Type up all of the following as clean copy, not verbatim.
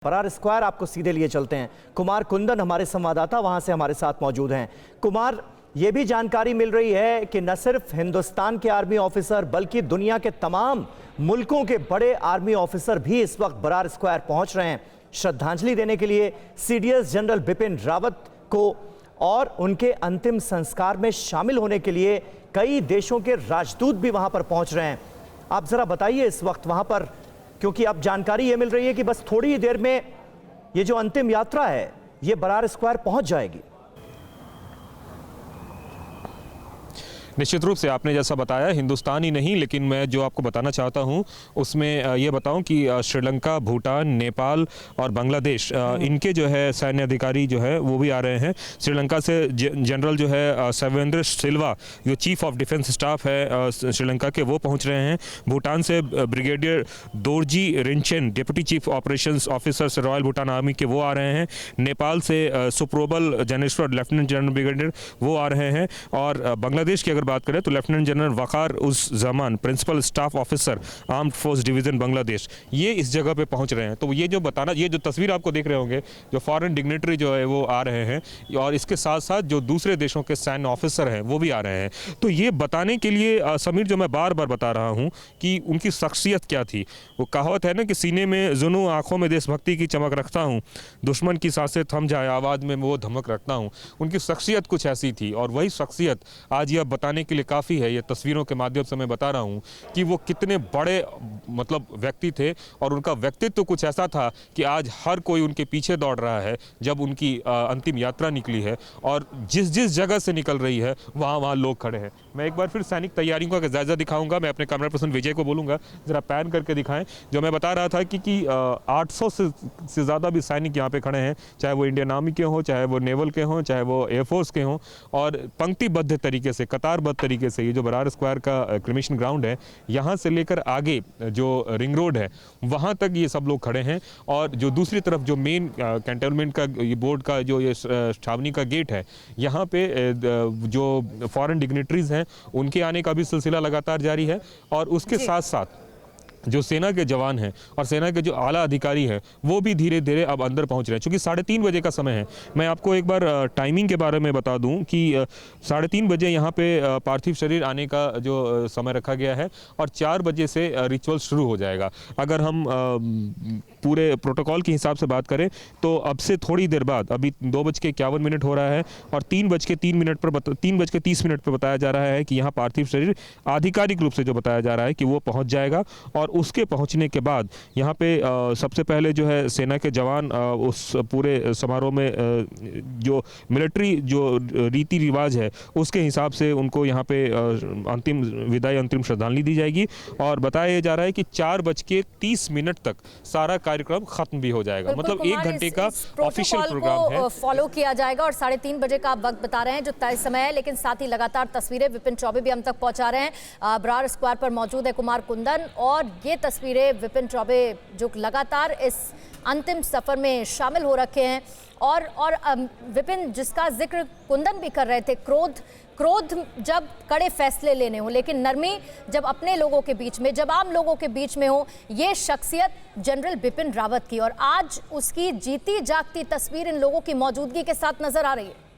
Brar square आपको सीधे लिए चलते हैं। कुमार कुंदन हमारे संवाददाता वहां से हमारे साथ मौजूद हैं। कुमार, ये भी जानकारी मिल रही है कि न सिर्फ हिंदुस्तान के आर्मी ऑफिसर बल्कि दुनिया के तमाम मुल्कों के बड़े आर्मी ऑफिसर भी इस वक्त बरार स्क्वायर पहुंच रहे हैं श्रद्धांजलि देने के लिए सीडीएस जनरल बिपिन रावत को, और उनके अंतिम संस्कार में शामिल होने के लिए कई देशों के राजदूत भी वहां पर पहुंच रहे हैं। आप जरा बताइए इस वक्त वहां पर, क्योंकि अब जानकारी ये मिल रही है कि बस थोड़ी ही देर में ये जो अंतिम यात्रा है ये बरार स्क्वायर पहुंच जाएगी। निश्चित रूप से आपने जैसा बताया, हिंदुस्तान ही नहीं लेकिन मैं जो आपको बताना चाहता हूं उसमें ये बताऊं कि श्रीलंका, भूटान, नेपाल और बांग्लादेश इनके जो है सैन्य अधिकारी जो है वो भी आ रहे हैं। श्रीलंका से जनरल जो है सवेंद्र सिल्वा जो चीफ ऑफ डिफेंस स्टाफ है श्रीलंका के, वो पहुंच रहे हैं। भूटान से brigadier Dorji Rinchen deputy chief operations officer royal Bhutan army के, वो आ रहे हैं। नेपाल से Suprabal Janeshwar lieutenant general brigadier वो आ रहे हैं। और बांग्लादेश की बात करें तो lieutenant general Waqar uz Zaman principal staff officer armed force division Bangladesh, ये इस जगह पे पहुंच रहे हैं। तो ये जो तस्वीर आपको देख रहे होंगे, जो फॉरेन डिग्नेटरी जो है वो आ रहे हैं और इसके साथ साथ जो दूसरे देशों के सैन्य ऑफिसर हैं वो भी आ रहे हैं। तो ये बताने के लिए समीर, जो मैं बार बार बता रहा हूँ कि उनकी शख्सियत क्या थी। वो कहावत है ना कि सीने में जुनू, आंखों में देशभक्ति की चमक रखता हूँ, दुश्मन की सांसें थम जाए आवाज़ में वो धमक रखता हूँ। उनकी शख्सियत कुछ ऐसी थी और वही शख्सियत आज यह बताने के लिए काफ़ी है। ये तस्वीरों के माध्यम से मैं बता रहा हूँ कि वो कितने बड़े व्यक्ति थे और उनका व्यक्तित्व तो कुछ ऐसा था कि आज हर कोई उनके पीछे दौड़ रहा है जब उनकी अंतिम यात्रा निकली है और जिस जिस जगह से निकल रही है वहाँ लोग खड़े हैं। मैं एक बार फिर सैनिक तैयारियों का जायजा दिखाऊंगा। मैं अपने कैमरा पर्सन विजय को बोलूँगा ज़रा पैन करके दिखाएं। जो मैं बता रहा था कि 800 से ज़्यादा भी सैनिक यहाँ पे खड़े हैं, चाहे वो इंडियन आर्मी के हों, चाहे वो नेवल के हों, चाहे वो एयरफोर्स के हों, और पंक्तिबद्ध तरीके से, कतारबद्ध तरीके से ये जो बरार स्क्वायर का क्रिमेशन ग्राउंड है, यहाँ से लेकर आगे जो रिंग रोड है वहाँ तक ये सब लोग खड़े हैं। और जो दूसरी तरफ जो मेन कैंटोनमेंट का ये बोर्ड का जो ये छावनी का गेट है, यहाँ पे जो फॉरेन डिग्नेटरीज हैं उनके आने का भी सिलसिला लगातार जारी है। और उसके साथ साथ जो सेना के जवान हैं और सेना के जो आला अधिकारी हैं वो भी धीरे धीरे अब अंदर पहुंच रहे हैं। चूँकि 3:30 बजे का समय है, मैं आपको एक बार टाइमिंग के बारे में बता दूं कि 3:30 बजे यहाँ पे पार्थिव शरीर आने का जो समय रखा गया है और 4 बजे से रिचुअल शुरू हो जाएगा। अगर हम पूरे प्रोटोकॉल के हिसाब से बात करें तो अब से थोड़ी देर बाद, अभी 2:51 हो रहा है और 3:30 पर बताया जा रहा है कि यहाँ पार्थिव शरीर आधिकारिक रूप से जो बताया जा रहा है कि वो पहुँच जाएगा। और उसके पहुंचने के बाद यहाँ पे सबसे पहले जो है सेना के जवान उस पूरे समारोह में जो मिलिट्री जो रीति रिवाज है उसके हिसाब से उनको यहाँ पे अंतिम विदाई, अंतिम श्रद्धांजलि दी जाएगी। और बताया जा रहा है कि 4:30 तक सारा कार्यक्रम खत्म भी हो जाएगा। मतलब 1 घंटे का ऑफिशियल प्रोग्राम है, फॉलो किया जाएगा। और 3:30 बजे का आप वक्त बता रहे हैं जो तय समय है, लेकिन साथ ही लगातार तस्वीरें विपिन चौबे भी हम तक पहुंचा रहे हैं। बरार स्क्वायर पर मौजूद है कुमार कुंदन और ये तस्वीरें विपिन चौबे जो लगातार इस अंतिम सफर में शामिल हो रखे हैं। और विपिन, जिसका जिक्र कुंदन भी कर रहे थे, क्रोध जब कड़े फैसले लेने हो, लेकिन नरमी जब अपने लोगों के बीच में, जब आम लोगों के बीच में हो, ये शख्सियत जनरल बिपिन रावत की। और आज उसकी जीती जागती तस्वीर इन लोगों की मौजूदगी के साथ नजर आ रही है।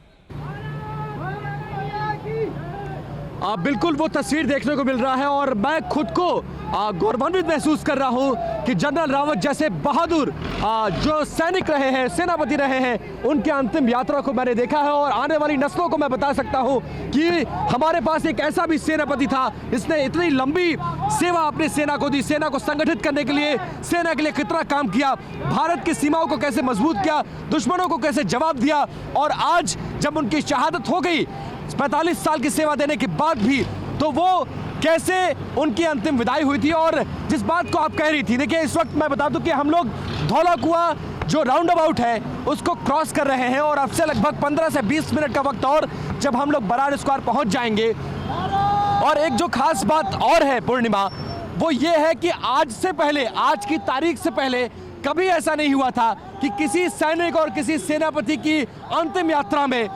बिल्कुल वो तस्वीर देखने को मिल रहा है और मैं खुद को गौरवान्वित महसूस कर रहा हूं कि जनरल रावत जैसे बहादुर जो सैनिक रहे हैं, सेनापति रहे हैं, उनके अंतिम यात्रा को मैंने देखा है। और आने वाली नस्लों को मैं बता सकता हूं कि हमारे पास एक ऐसा भी सेनापति था जिसने इतनी लंबी सेवा अपनी सेना को दी, सेना को संगठित करने के लिए, सेना के लिए कितना काम किया, भारत की सीमाओं को कैसे मजबूत किया, दुश्मनों को कैसे जवाब दिया। और आज जब उनकी शहादत हो गई 45 साल की सेवा देने के बाद भी, तो वो कैसे उनकी अंतिम विदाई हुई थी। और जिस बात को आप कह रही थी, देखिए इस वक्त मैं बता दूं कि हम लोग धौला कुआं जो राउंड अबाउट है उसको क्रॉस कर रहे हैं और अब से लगभग 15 से 20 मिनट का वक्त और जब हम लोग बरार स्क्वायर पहुंच जाएंगे। और एक जो खास बात और है पूर्णिमा, वो ये है कि आज से पहले, आज की तारीख से पहले कभी ऐसा नहीं हुआ था कि किसी सैनिक और किसी सेनापति की अंतिम यात्रा में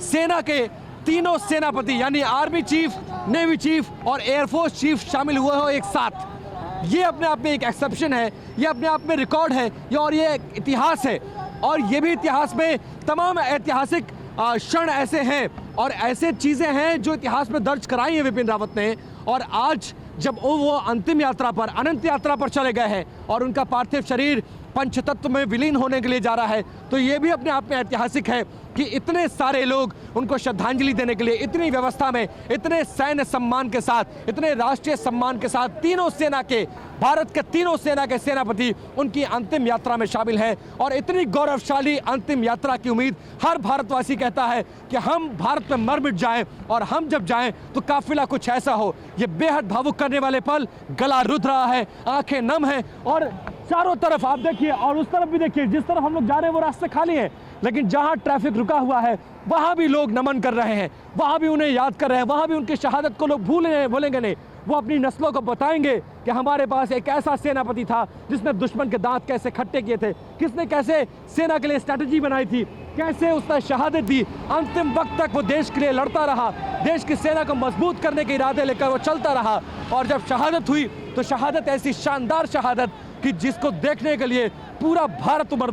सेना के तीनों सेनापति यानी आर्मी चीफ, नेवी चीफ और एयरफोर्स चीफ शामिल हुए हो एक साथ। ये अपने आप में एक एक्सेप्शन है, ये अपने आप में रिकॉर्ड है, और ये एक इतिहास है। और ये भी इतिहास में तमाम ऐतिहासिक क्षण ऐसे हैं और ऐसे चीज़ें हैं जो इतिहास में दर्ज कराई हैं विपिन रावत ने। और आज जब वो अंतिम यात्रा पर, अनंत यात्रा पर चले गए हैं और उनका पार्थिव शरीर पंचतत्व में विलीन होने के लिए जा रहा है, तो ये भी अपने आप में ऐतिहासिक है कि इतने सारे लोग उनको श्रद्धांजलि देने के लिए इतनी व्यवस्था में, इतने सैन्य सम्मान के साथ, इतने राष्ट्रीय सम्मान के साथ तीनों सेना के, भारत के तीनों सेना के सेनापति उनकी अंतिम यात्रा में शामिल हैं। और इतनी गौरवशाली अंतिम यात्रा की उम्मीद हर भारतवासी कहता है कि हम भारत में मर मिट जाएं, और हम जब जाएं तो काफिला कुछ ऐसा हो। ये बेहद भावुक करने वाले पल, गला रुध रहा है, आंखें नम हैं, और चारों तरफ आप देखिए और उस तरफ भी देखिए, जिस तरफ हम लोग जा रहे हैं वो रास्ते खाली हैं, लेकिन जहां ट्रैफिक रुका हुआ है वहां भी लोग नमन कर रहे हैं, वहां भी उन्हें याद कर रहे हैं, वहां भी उनकी शहादत को लोग भूलेंगे नहीं। वो अपनी नस्लों को बताएंगे कि हमारे पास एक ऐसा सेनापति था जिसने दुश्मन के दांत कैसे खट्टे किए थे, किसने कैसे सेना के लिए स्ट्रैटेजी बनाई थी, कैसे उसने शहादत दी, अंतिम वक्त तक वो देश के लिए लड़ता रहा, देश की सेना को मजबूत करने के इरादे लेकर वो चलता रहा। और जब शहादत हुई तो शहादत ऐसी शानदार शहादत कि जिसको देखने के लिए पूरा भारत उमड़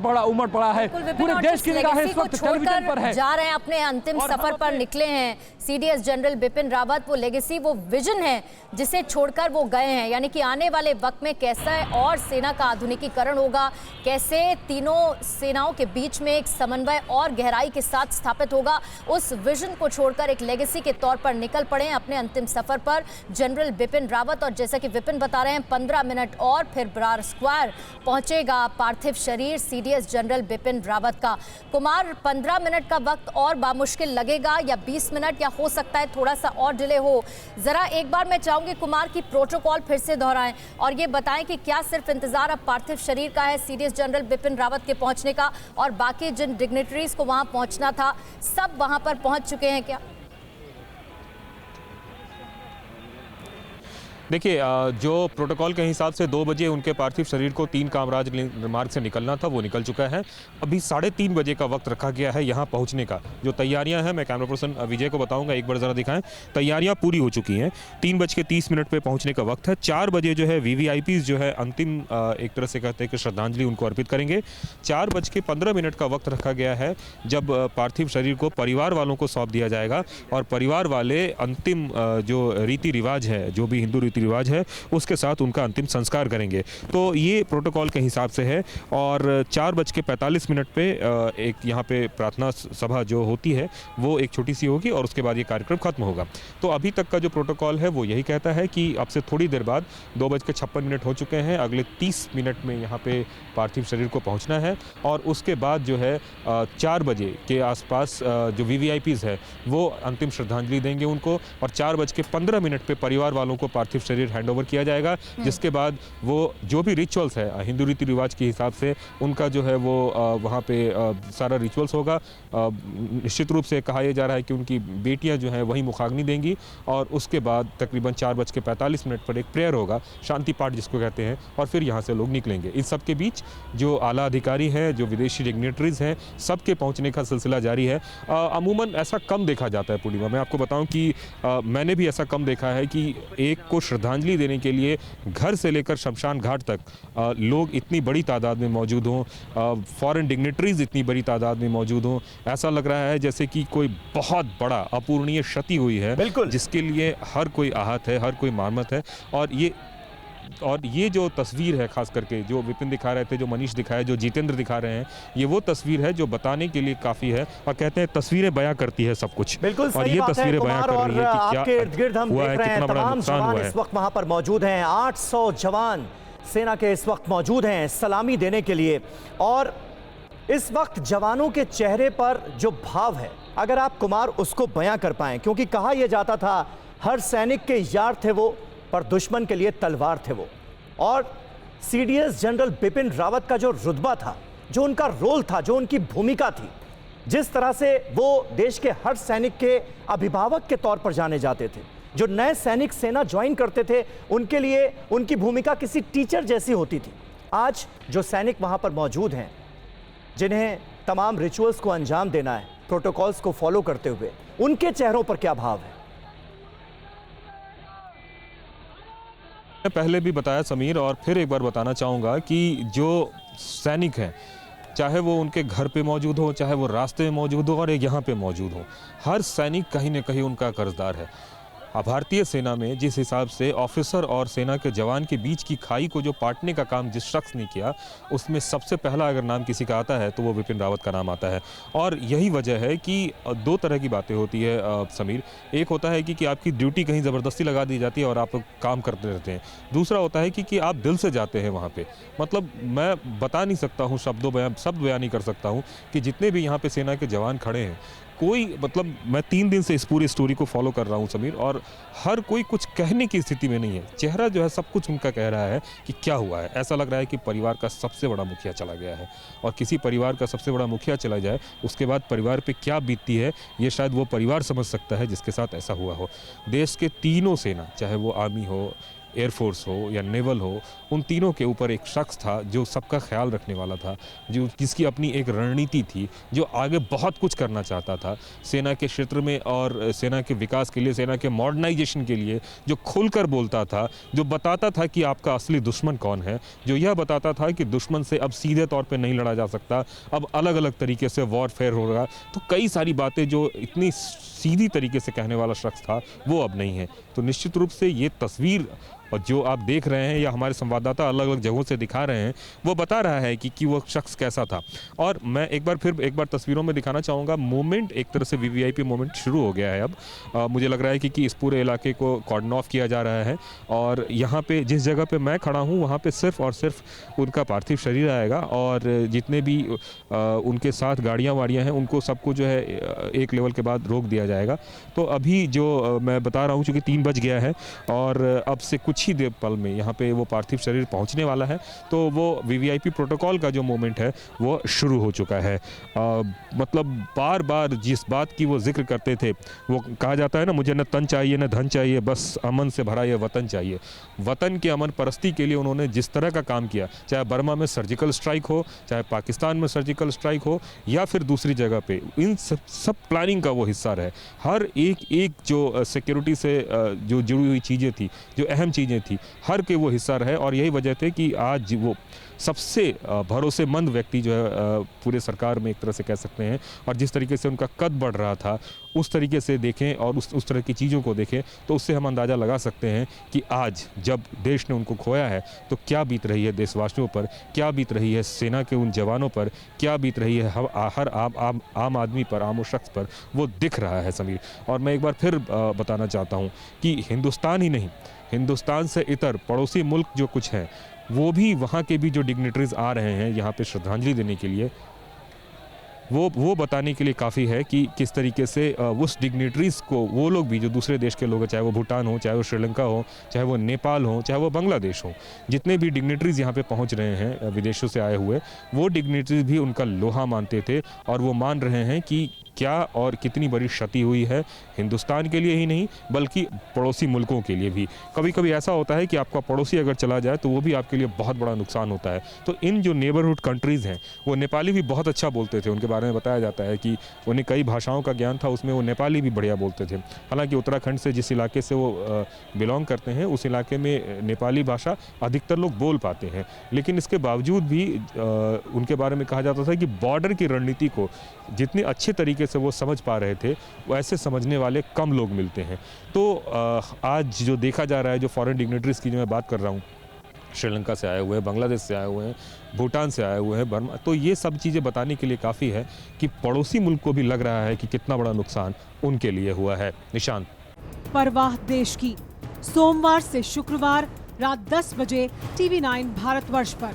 पड़ा है, पूरे देश की निगाहें इस वक्त टेलीविजन पर है। जा रहे हैं अपने अंतिम सफर पर निकले हैं सीडीएस जनरल बिपिन रावत। वो लेगेसी, वो विजन है जिसे छोड़कर वो गए हैं, यानी कि आने वाले वक्त में कैसा और सेना का आधुनिकीकरण होगा, कैसे तीनों सेनाओं के बीच में एक समन्वय और गहराई के साथ स्थापित होगा, उस विजन को छोड़कर एक लेगेसी के तौर पर निकल पड़े हैं अपने अंतिम सफर पर जनरल बिपिन रावत। और जैसा कि विपिन बता रहे हैं, 15 मिनट और फिर ब्रार स्क्वायर पहुंचेगा पार्थिव शरीर सीडीएस जनरल बिपिन रावत का। कुमार, 15 मिनट का वक्त और बामुश्किल लगेगा या 20 मिनट, या हो सकता है थोड़ा सा और डिले हो? जरा एक बार मैं चाहूंगी कुमार की प्रोटोकॉल फिर से दोहराएं और ये बताएं कि क्या सिर्फ इंतजार अब पार्थिव शरीर का है सीडीएस जनरल बिपिन रावत के पहुंचने का, और बाकी जिन डिग्निटरीज को वहां पहुंचना था सब वहां पर पहुंच चुके हैं क्या? देखिए, जो प्रोटोकॉल के हिसाब से 2 बजे उनके पार्थिव शरीर को 3 कामराज मार्ग से निकलना था, वो निकल चुका है। अभी 3:30 बजे का वक्त रखा गया है यहाँ पहुँचने का। जो तैयारियाँ हैं, मैं कैमरा पर्सन विजय को बताऊंगा, एक बार ज़रा दिखाएं। तैयारियाँ पूरी हो चुकी हैं, 3:30 पे पहुँचने का वक्त है। 4 बजे जो है VVIPs जो है अंतिम एक तरह से कहते हैं कि श्रद्धांजलि उनको अर्पित करेंगे। 4:15 का वक्त रखा गया है जब पार्थिव शरीर को परिवार वालों को सौंप दिया जाएगा, और परिवार वाले अंतिम जो रीति रिवाज है, जो भी हिंदू रीति रिवाज है, उसके साथ उनका अंतिम संस्कार करेंगे। तो ये प्रोटोकॉल के हिसाब से है। और 4:45 पे एक यहाँ पे प्रार्थना सभा जो होती है वो एक छोटी सी होगी, और उसके बाद ये कार्यक्रम खत्म होगा। तो अभी तक का जो प्रोटोकॉल है वो यही कहता है कि अब से थोड़ी देर बाद 2:56 हो चुके हैं, अगले 30 मिनट में यहाँ पे पार्थिव शरीर को पहुँचना है। और उसके बाद जो है 4 बजे के आसपास जो VVIPs है वो अंतिम श्रद्धांजलि देंगे उनको, और 4:15 पे परिवार वालों को पार्थिव शरीर हैंडओवर किया जाएगा, जिसके बाद वो जो भी रिचुअल्स है हिंदू रीति रिवाज के हिसाब से उनका जो है वो वहाँ पे सारा रिचुअल्स होगा। निश्चित रूप से कहा यह जा रहा है कि उनकी बेटियां जो हैं वही मुखाग्नि देंगी, और उसके बाद तकरीबन 4:45 पर एक प्रेयर होगा, शांति पाठ जिसको कहते हैं, और फिर यहाँ से लोग निकलेंगे। इस सब के बीच जो आला अधिकारी हैं, जो विदेशी डिग्नेटरीज हैं, सबके पहुँचने का सिलसिला जारी है। अमूमन ऐसा कम देखा जाता है पूर्णिमा। मैं आपको बताऊँ कि मैंने भी ऐसा कम देखा है कि एक को श्रद्धांजलि देने के लिए घर से लेकर शमशान घाट तक लोग इतनी बड़ी तादाद में मौजूद हों, फॉरेन डिग्नेटरीज इतनी बड़ी तादाद में मौजूद हों। ऐसा लग रहा है जैसे कि कोई बहुत बड़ा अपूरणीय क्षति हुई है, जिसके लिए हर कोई आहत है, हर कोई मरम्मत है। और ये जो तस्वीर है, खास करके जो विपिन दिखा रहे थे, जो मनीष दिखाया, जो जितेंद्र दिखा रहे हैं, ये वो तस्वीर है जो बताने के लिए काफ़ी है। और कहते हैं तस्वीरें बयां करती है सब कुछ, और ये तस्वीरें बयां कर रही है कि क्या हुआ है, कितना बड़ा नुकसान हुआ है। इस वक्त वहां पर मौजूद हैं 800 जवान सेना के इस वक्त मौजूद हैं सलामी देने के लिए। और इस वक्त जवानों के चेहरे पर जो भाव है, अगर आप कुमार उसको बयां कर पाएं, क्योंकि कहा यह जाता था हर सैनिक के यार थे वो, पर दुश्मन के लिए तलवार थे वो। और सीडीएस जनरल बिपिन रावत का जो रुतबा था, जो उनका रोल था, जो उनकी भूमिका थी, जिस तरह से वो देश के हर सैनिक के अभिभावक के तौर पर जाने जाते थे, जो नए सैनिक सेना ज्वाइन करते थे उनके लिए उनकी भूमिका किसी टीचर जैसी होती थी। आज जो सैनिक वहां पर मौजूद हैं, जिन्हें तमाम रिचुअल्स को अंजाम देना है प्रोटोकॉल्स को फॉलो करते हुए, उनके चेहरों पर क्या भाव है? मैं पहले भी बताया समीर, और फिर एक बार बताना चाहूँगा कि जो सैनिक हैं, चाहे वो उनके घर पे मौजूद हो, चाहे वो रास्ते में मौजूद हो और यहाँ पे मौजूद हो, हर सैनिक कहीं न कहीं उनका कर्जदार है। भारतीय सेना में जिस हिसाब से ऑफिसर और सेना के जवान के बीच की खाई को जो पाटने का काम जिस शख्स ने किया, उसमें सबसे पहला अगर नाम किसी का आता है तो वो विपिन रावत का नाम आता है। और यही वजह है कि दो तरह की बातें होती है समीर। एक होता है कि आपकी ड्यूटी कहीं ज़बरदस्ती लगा दी जाती है और आप काम करते रहते हैं। दूसरा होता है कि आप दिल से जाते हैं वहाँ पर। मतलब मैं बता नहीं सकता हूँ, शब्द बयान नहीं कर सकता हूँ कि जितने भी यहाँ पर सेना के जवान खड़े हैं, कोई मतलब मैं 3 दिन से इस पूरी स्टोरी को फॉलो कर रहा हूं समीर, और हर कोई कुछ कहने की स्थिति में नहीं है। चेहरा जो है सब कुछ उनका कह रहा है कि क्या हुआ है। ऐसा लग रहा है कि परिवार का सबसे बड़ा मुखिया चला गया है, और किसी परिवार का सबसे बड़ा मुखिया चला जाए उसके बाद परिवार पे क्या बीतती है ये शायद वो परिवार समझ सकता है जिसके साथ ऐसा हुआ हो। देश के तीनों सेना, चाहे वो आर्मी हो, एयरफोर्स हो या नेवल हो, उन तीनों के ऊपर एक शख्स था जो सबका ख्याल रखने वाला था, जो जिसकी अपनी एक रणनीति थी, जो आगे बहुत कुछ करना चाहता था सेना के क्षेत्र में और सेना के विकास के लिए, सेना के मॉडर्नाइजेशन के लिए, जो खुलकर बोलता था, जो बताता था कि आपका असली दुश्मन कौन है, जो यह बताता था कि दुश्मन से अब सीधे तौर पे नहीं लड़ा जा सकता, अब अलग अलग तरीके से वॉरफेयर होगा। तो कई सारी बातें जो इतनी सीधी तरीके से कहने वाला शख्स था वो अब नहीं है। तो निश्चित रूप से ये तस्वीर और जो आप देख रहे हैं या हमारे संवाददाता अलग अलग जगहों से दिखा रहे हैं, वो बता रहा है कि वो शख्स कैसा था। और मैं एक बार तस्वीरों में दिखाना चाहूँगा, मोमेंट एक तरह से वीवीआईपी मोमेंट शुरू हो गया है अब। मुझे लग रहा है कि इस पूरे इलाके को कॉर्डन ऑफ किया जा रहा है, और यहाँ पे जिस जगह पे मैं खड़ा हूँ वहाँ पे सिर्फ और सिर्फ उनका पार्थिव शरीर आएगा, और जितने भी उनके साथ गाड़ियाँ वाड़ियाँ हैं उनको सबको जो है एक लेवल के बाद रोक दिया जाएगा। तो अभी जो मैं बता रहा हूँ, चूँकि 3 बज गया है और अब से कुछ ही देर पल में यहाँ पे वो पार्थिव शरीर पहुँचने वाला है, तो वो वीवीआईपी प्रोटोकॉल का जो मोमेंट है वो शुरू हो चुका है। मतलब बार बार जिस बात की वो जिक्र करते थे, वो कहा जाता है ना, मुझे न तन चाहिए न धन चाहिए, बस अमन से भरा ये वतन चाहिए। वतन की अमन परस्ती के लिए उन्होंने जिस तरह का काम किया, चाहे बर्मा में सर्जिकल स्ट्राइक हो, चाहे पाकिस्तान में सर्जिकल स्ट्राइक हो, या फिर दूसरी जगह पे, इन सब प्लानिंग का वो हिस्सा रहे। हर एक जो सिक्योरिटी से जो जुड़ी हुई चीज़ें थी, जो अहम चीज़ें थी, हर के वो हिस्सा रहे। और यही वजह थे कि आज वो सबसे भरोसेमंद व्यक्ति जो है पूरे सरकार में एक तरह से कह सकते हैं, और जिस तरीके से उनका कद बढ़ रहा था उस तरीके से देखें और उस तरह की चीज़ों को देखें तो उससे हम अंदाज़ा लगा सकते हैं कि आज जब देश ने उनको खोया है तो क्या बीत रही है देशवासियों पर, क्या बीत रही है सेना के उन जवानों पर, क्या बीत रही है हर आम आदमी पर, आम शख्स पर, वो दिख रहा है समीर। और मैं एक बार फिर बताना चाहता हूँ कि हिंदुस्तान ही नहीं, हिंदुस्तान से इतर पड़ोसी मुल्क जो कुछ हैं, वो भी वहाँ के भी जो डिग्निटरीज आ रहे हैं यहाँ पे श्रद्धांजलि देने के लिए, वो बताने के लिए काफ़ी है कि किस तरीके से उस डिग्निटरीज को वो लोग भी जो दूसरे देश के लोग हैं, चाहे वो भूटान हो, चाहे वो श्रीलंका हो, चाहे वो नेपाल हो, चाहे वो बांग्लादेश हो, जितने भी डिग्निटरीज यहाँ पे पहुँच रहे हैं विदेशों से आए हुए, वो डिग्निटरीज भी उनका लोहा मानते थे, और वो मान रहे हैं कि क्या और कितनी बड़ी क्षति हुई है हिंदुस्तान के लिए ही नहीं बल्कि पड़ोसी मुल्कों के लिए भी। कभी कभी ऐसा होता है कि आपका पड़ोसी अगर चला जाए तो वो भी आपके लिए बहुत बड़ा नुकसान होता है। तो इन जो नेबरहुड कंट्रीज़ हैं, वो नेपाली भी बहुत अच्छा बोलते थे, उनके बारे में बताया जाता है कि उन्हें कई भाषाओं का ज्ञान था, उसमें वो नेपाली भी बढ़िया बोलते थे। हालांकि उत्तराखंड से जिस इलाके से वो बिलोंग करते हैं उस इलाके में नेपाली भाषा अधिकतर लोग बोल पाते हैं, लेकिन इसके बावजूद भी उनके बारे में कहा जाता था कि बॉर्डर की रणनीति को जितने अच्छे तरीके से वो समझ पा रहे थे, वैसे समझने वाले कम लोग मिलते हैं। तो आज जो देखा जा रहा है, जो फॉरेन डिग्निटरीज की जो मैं बात कर रहा हूँ, श्रीलंका से आए हुए हैं, बांग्लादेश से आए हुए हैं, भूटान से आए हुए हैं, बर्मा, तो ये सब चीज़ें बताने के लिए काफ़ी है कि पड़ोसी मुल्क को भी लग रहा है कि कितना बड़ा नुकसान उनके लिए हुआ है। निशांत, परवाह देश की, सोमवार से शुक्रवार रात 10 बजे TV9 भारतवर्ष पर।